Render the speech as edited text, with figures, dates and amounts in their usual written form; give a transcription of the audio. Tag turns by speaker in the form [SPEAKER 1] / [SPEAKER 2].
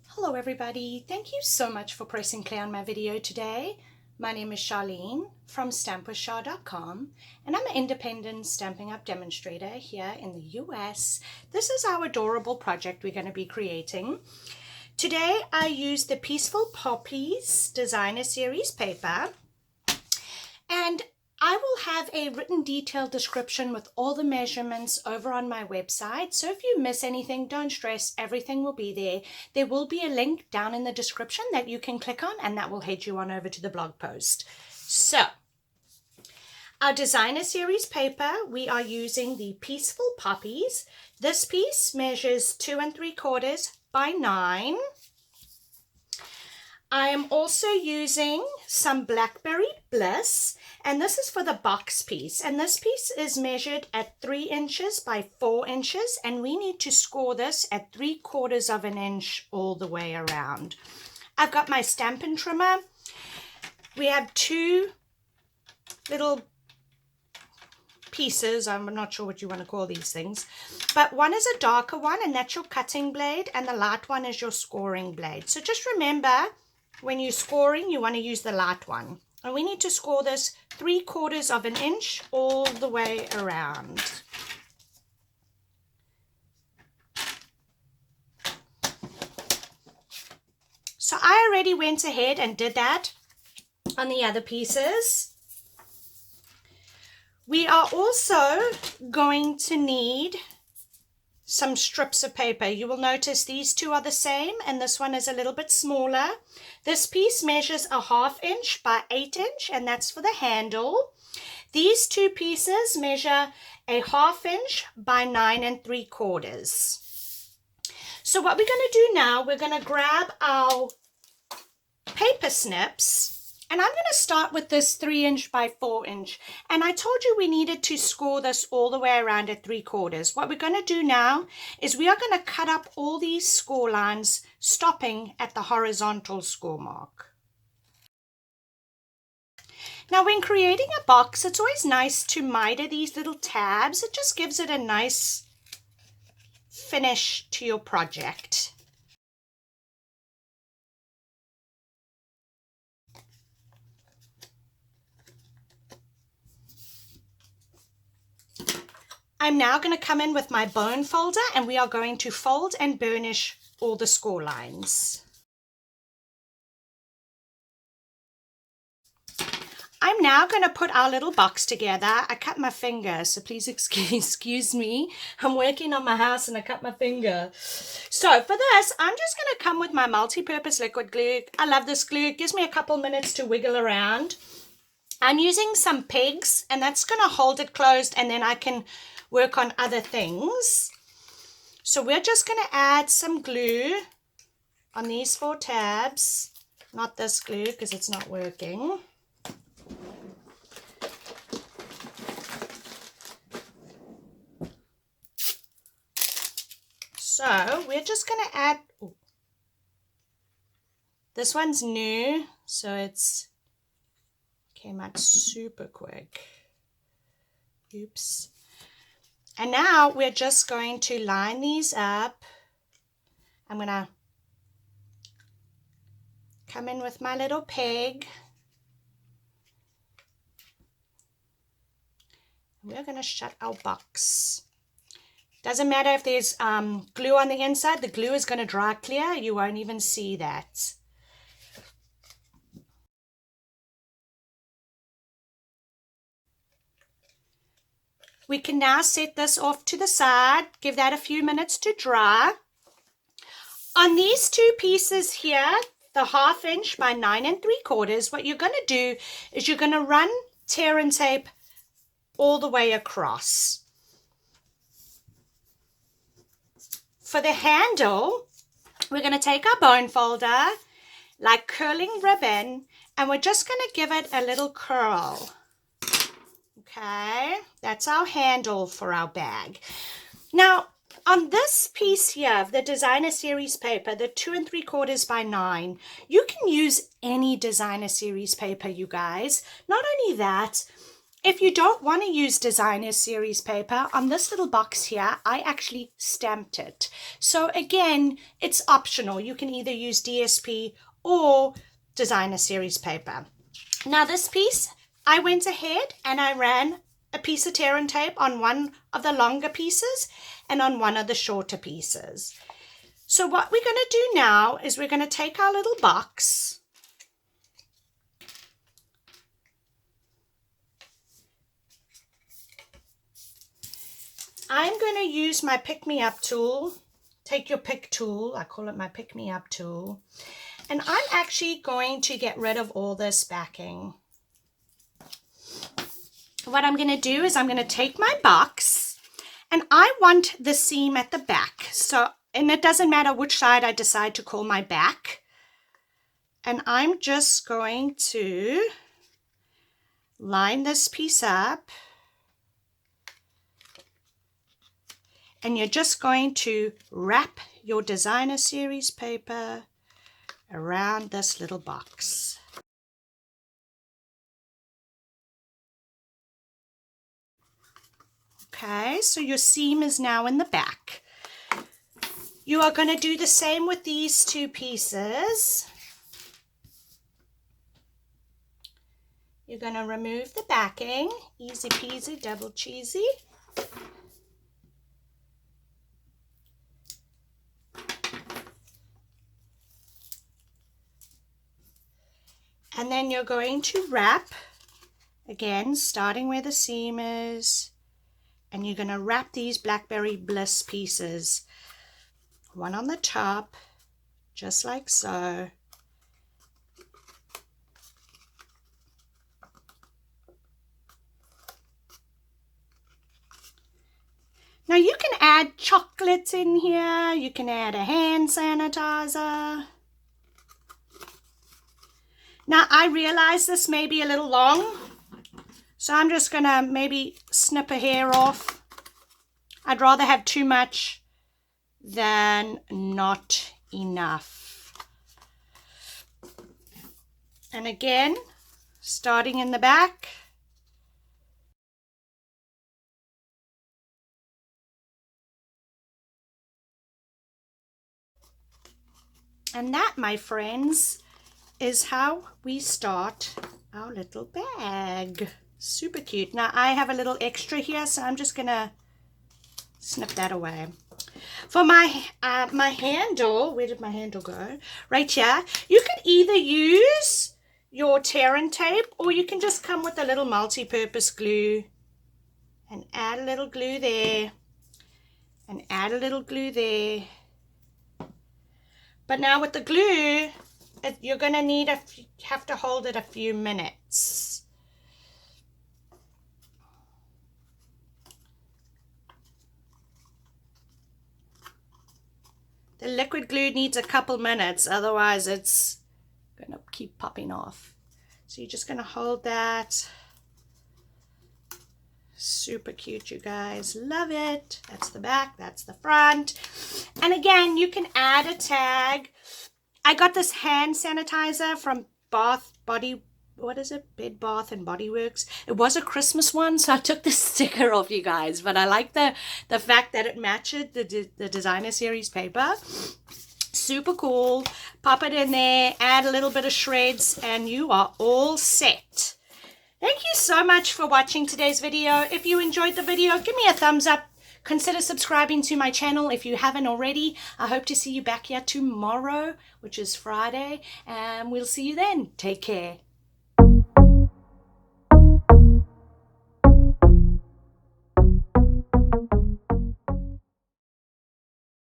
[SPEAKER 1] Hello everybody, thank you so much for pressing play on my video today. My name is Sharleen from stampwithshar.com and I'm an independent Stampin' Up! Demonstrator here in the US. This is our adorable project we're going to be creating. Today I used the Peaceful Poppies Designer Series paper, and I will have a written detailed description with all the measurements over on my website. So if you miss anything, don't stress, everything will be there. There will be a link down in the description that you can click on, and that will head you on over to the blog post. So, our designer series paper, we are using the Peaceful Poppies. This piece measures 2 3/4 by 9. I am also using some Blackberry Bliss, and this is for the box piece, and this piece is measured at 3 inches by 4 inches, and we need to score this at 3/4 of an inch all the way around. I've got my Stampin' trimmer. We have 2 little pieces, I'm not sure what you want to call these things, but one is a darker one, and that's your cutting blade, and the light one is your scoring blade. So just remember, when you're scoring, you want to use the light one. And we need to score this 3/4 of an inch all the way around. So I already went ahead and did that on the other pieces. We are also going to need some strips of paper. You will notice these 2 are the same, and this one is a little bit smaller. This piece measures a 1/2 inch by 8 inch, and that's for the handle. These 2 pieces measure a 1/2 inch by 9 3/4. So what we're going to do now, we're going to grab our paper snips, and I'm going to start with this 3 inch by 4 inch. And I told you we needed to score this all the way around at 3/4. What we're going to do now is we are going to cut up all these score lines, stopping at the horizontal score mark. Now when creating a box, it's always nice to miter these little tabs. It just gives it a nice finish to your project. I'm now going to come in with my bone folder, and we are going to fold and burnish all the score lines. I'm now going to put our little box together. I cut my finger, so please excuse me. I'm working on my house and I cut my finger. So for this, I'm just going to come with my multi-purpose liquid glue. I love this glue. It gives me a couple minutes to wiggle around. I'm using some pegs, and that's going to hold it closed, and then I can work on other things. So we're just going to add some glue on these 4 tabs. Not this glue because it's not working. So we're just going to add, this one's new, so it's came out super quick. Oops. And now we're just going to line these up. I'm going to come in with my little peg. We're going to shut our box. Doesn't matter if there's glue on the inside. The glue is going to dry clear. You won't even see that. We can now set this off to the side, give that a few minutes to dry. On these 2 pieces here, the 1/2 inch by 9 3/4, what you're going to do is you're going to run tear and tape all the way across. For the handle, we're going to take our bone folder, like curling ribbon, and we're just going to give it a little curl. Okay, that's our handle for our bag. Now, on this piece here of the designer series paper, the 2 3/4 by 9, you can use any designer series paper, you guys. Not only that, If you don't want to use designer series paper, on this little box here, I actually stamped it. So again, it's optional. You can either use DSP or designer series paper. Now this piece, I went ahead and I ran a piece of tear and tape on one of the longer pieces and on one of the shorter pieces. So what we're going to do now is we're going to take our little box. I'm going to use my pick-me-up tool. Take your pick tool. I call it my pick-me-up tool. And I'm actually going to get rid of all this backing. What I'm going to do is I'm going to take my box, and I want the seam at the back. So, and it doesn't matter which side I decide to call my back. And I'm just going to line this piece up. And you're just going to wrap your designer series paper around this little box. Okay, so your seam is now in the back. You are going to do the same with these two pieces. You're going to remove the backing. Easy peasy, double cheesy. And then you're going to wrap, again, starting where the seam is, and you're going to wrap these Blackberry Bliss pieces, one on the top, just like so. Now you can add chocolates in here, you can add a hand sanitizer. Now, I realize this may be a little long, so I'm just going to maybe snip a hair off. I'd rather have too much than not enough. And again, starting in the back. And that, my friends, is how we start our little bag. Super cute. Now I have a little extra here, so I'm just gonna snip that away. For my my handle, where did my handle go? Right here. You could either use your tear and tape, or you can just come with a little multi-purpose glue and add a little glue there and add a little glue there. But now with the glue, you're going to have to hold it a few minutes. The liquid glue needs a couple minutes, otherwise it's going to keep popping off. So you're just going to hold that. Super cute, you guys. Love it. That's the back, that's the front. And again, you can add a tag. I got this hand sanitizer from Bed Bath and Body Works. It was a Christmas one, so I took the sticker off, you guys. But I like the fact that it matched the designer series paper. Super cool. Pop it in there, add a little bit of shreds, and you are all set. Thank you so much for watching today's video. If you enjoyed the video, give me a thumbs up. Consider subscribing to my channel if you haven't already. I hope to see you back here tomorrow, which is Friday, and we'll see you then. Take care.